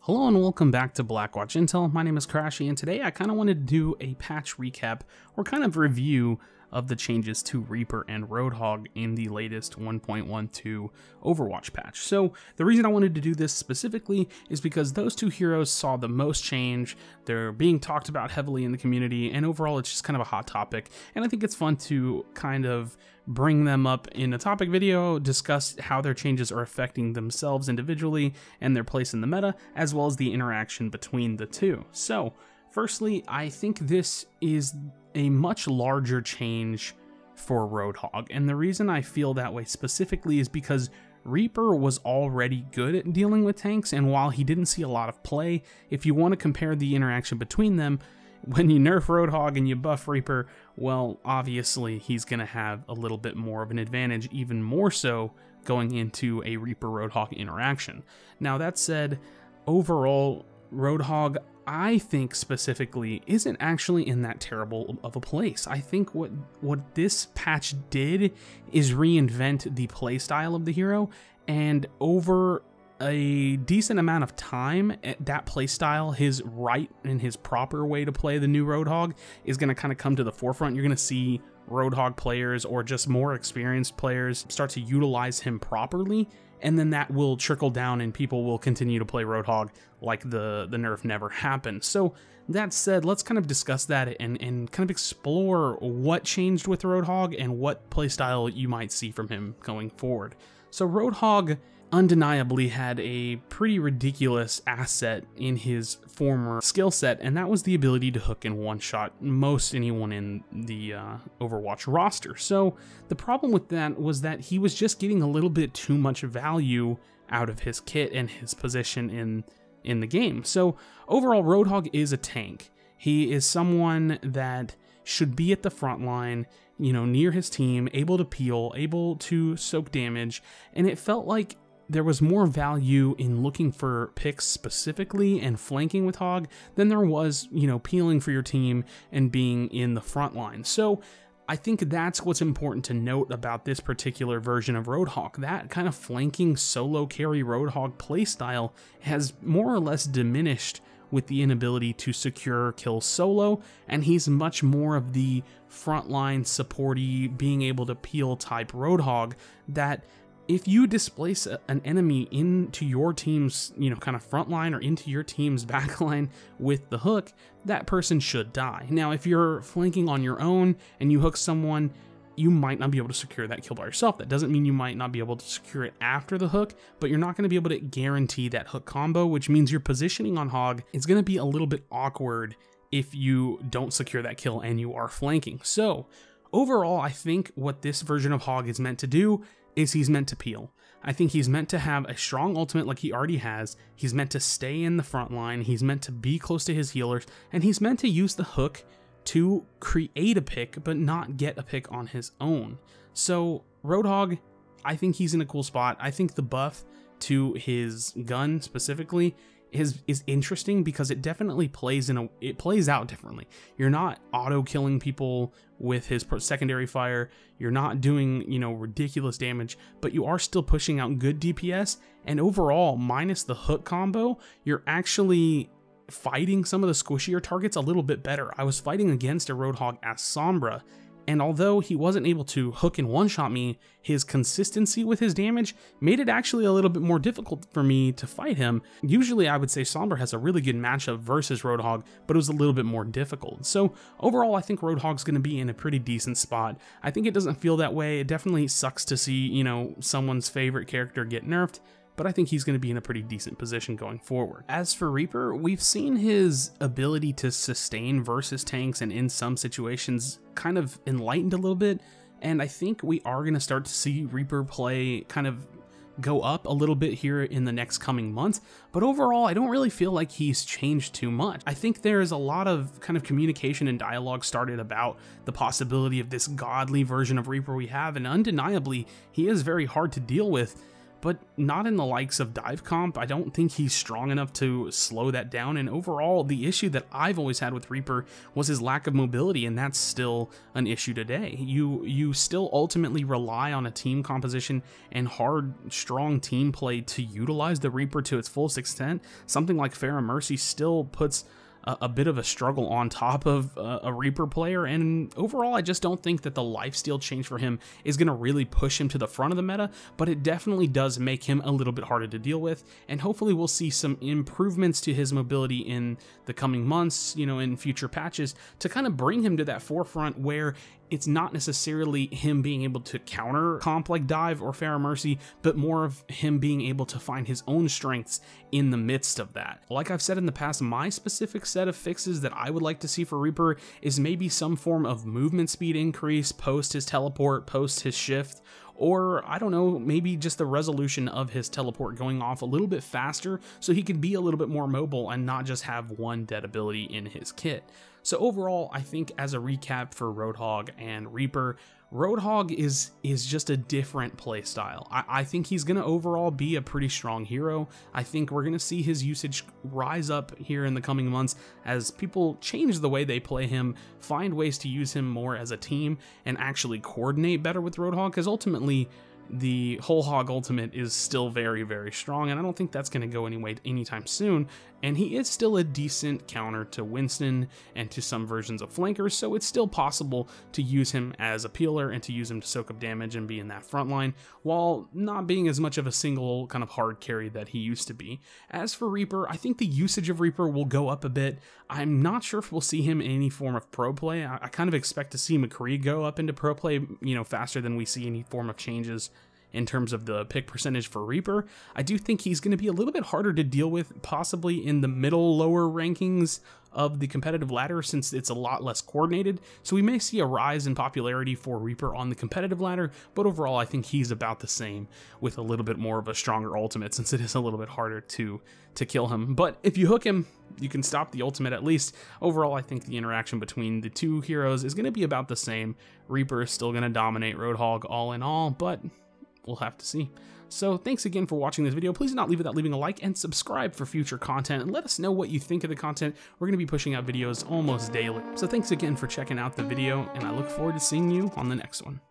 Hello and welcome back to Blackwatch Intel. My name is Crashy, and today I kind of wanted to do a patch recap or kind of review of the changes to Reaper and Roadhog in the latest 1.12 Overwatch patch. So the reason I wanted to do this specifically is because those two heroes saw the most change. They're being talked about heavily in the community, and overall it's just kind of a hot topic, and I think it's fun to kind of bring them up in a topic video, discuss how their changes are affecting themselves individually and their place in the meta, as well as the interaction between the two. So firstly, I think this is a much larger change for Roadhog, and the reason I feel that way specifically is because Reaper was already good at dealing with tanks, and while he didn't see a lot of play, if you want to compare the interaction between them, when you nerf Roadhog and you buff Reaper, well, obviously he's going to have a little bit more of an advantage, even more so going into a Reaper-Roadhog interaction. Now that said, overall, Roadhog, I think specifically, isn't actually in that terrible of a place. I think what this patch did is reinvent the playstyle of the hero, and over a decent amount of time, that playstyle, his right and his proper way to play the new Roadhog, is going to kind of come to the forefront. You're going to see Roadhog players or just more experienced players start to utilize him properly, and then that will trickle down and people will continue to play Roadhog like the nerf never happened. So that said, let's kind of discuss that and kind of explore what changed with Roadhog and what playstyle you might see from him going forward. So Roadhog undeniably had a pretty ridiculous asset in his former skill set, and that was the ability to hook and one-shot most anyone in the Overwatch roster. So the problem with that was that he was just getting a little bit too much value out of his kit and his position in the game. So overall, Roadhog is a tank. He is someone that should be at the front line, you know, near his team, able to peel, able to soak damage, and it felt like there was more value in looking for picks specifically and flanking with Hog than there was, you know, peeling for your team and being in the front line. So I think that's what's important to note about this particular version of Roadhog. That kind of flanking solo carry Roadhog playstyle has more or less diminished with the inability to secure kills solo, and he's much more of the frontline supporty, being able to peel type Roadhog that if you displace an enemy into your team's, you know, kind of front line or into your team's backline with the hook, that person should die. Now, if you're flanking on your own and you hook someone, you might not be able to secure that kill by yourself. That doesn't mean you might not be able to secure it after the hook, but you're not going to be able to guarantee that hook combo, which means your positioning on Hog is going to be a little bit awkward if you don't secure that kill and you are flanking. So overall, I think what this version of Hog is meant to do is he's meant to peel. I think he's meant to have a strong ultimate like he already has. He's meant to stay in the front line. He's meant to be close to his healers, and he's meant to use the hook to create a pick, but not get a pick on his own. So Roadhog, I think he's in a cool spot. I think the buff to his gun specifically is interesting because it definitely plays out differently. You're not auto killing people with his secondary fire. You're not doing, you know, ridiculous damage, but you are still pushing out good DPS, and overall, minus the hook combo, you're actually fighting some of the squishier targets a little bit better. I was fighting against a Roadhog as Sombra, and although he wasn't able to hook and one-shot me, his consistency with his damage made it actually a little bit more difficult for me to fight him. Usually I would say Sombra has a really good matchup versus Roadhog, but it was a little bit more difficult. So overall, I think Roadhog's going to be in a pretty decent spot. I think it doesn't feel that way. It definitely sucks to see, you know, someone's favorite character get nerfed, but I think he's going to be in a pretty decent position going forward. As for Reaper, we've seen his ability to sustain versus tanks and in some situations kind of enlightened a little bit, and I think we are going to start to see Reaper play kind of go up a little bit here in the next coming months, but overall I don't really feel like he's changed too much. I think there's a lot of kind of communication and dialogue started about the possibility of this godly version of Reaper we have, and undeniably he is very hard to deal with. but not in the likes of dive comp. I don't think he's strong enough to slow that down, and overall, the issue that I've always had with Reaper was his lack of mobility, and that's still an issue today. You still ultimately rely on a team composition and hard, strong team play to utilize the Reaper to its fullest extent. Something like Pharah Mercy still puts a bit of a struggle on top of a Reaper player, and overall I just don't think that the lifesteal change for him is going to really push him to the front of the meta, but it definitely does make him a little bit harder to deal with, and hopefully we'll see some improvements to his mobility in the coming months, you know, in future patches, to kind of bring him to that forefront where it's not necessarily him being able to counter comp like Dive or Pharah Mercy, but more of him being able to find his own strengths in the midst of that. Like I've said in the past, my specific set of fixes that I would like to see for Reaper is maybe some form of movement speed increase post his teleport, post his shift, or I don't know, maybe just the resolution of his teleport going off a little bit faster so he could be a little bit more mobile and not just have one dead ability in his kit. So overall, I think as a recap for Roadhog and Reaper, Roadhog is just a different playstyle. I think he's going to overall be a pretty strong hero. I think we're going to see his usage rise up here in the coming months as people change the way they play him, find ways to use him more as a team, and actually coordinate better with Roadhog, because ultimately the whole hog ultimate is still very, very strong, and I don't think that's going to go anyway anytime soon, and he is still a decent counter to Winston and to some versions of flankers, so it's still possible to use him as a peeler and to use him to soak up damage and be in that front line, while not being as much of a single kind of hard carry that he used to be. As for Reaper, I think the usage of Reaper will go up a bit. I'm not sure if we'll see him in any form of pro play. I kind of expect to see McCree go up into pro play, you know, faster than we see any form of changes in terms of the pick percentage for Reaper. I do think he's going to be a little bit harder to deal with, possibly in the middle lower rankings of the competitive ladder, since it's a lot less coordinated. So we may see a rise in popularity for Reaper on the competitive ladder, but overall I think he's about the same with a little bit more of a stronger ultimate, since it is a little bit harder to kill him. But if you hook him, you can stop the ultimate at least. Overall, I think the interaction between the two heroes is going to be about the same. Reaper is still going to dominate Roadhog all in all, but we'll have to see. So thanks again for watching this video. Please do not leave without leaving a like and subscribe for future content, and let us know what you think of the content. We're going to be pushing out videos almost daily. So thanks again for checking out the video, and I look forward to seeing you on the next one.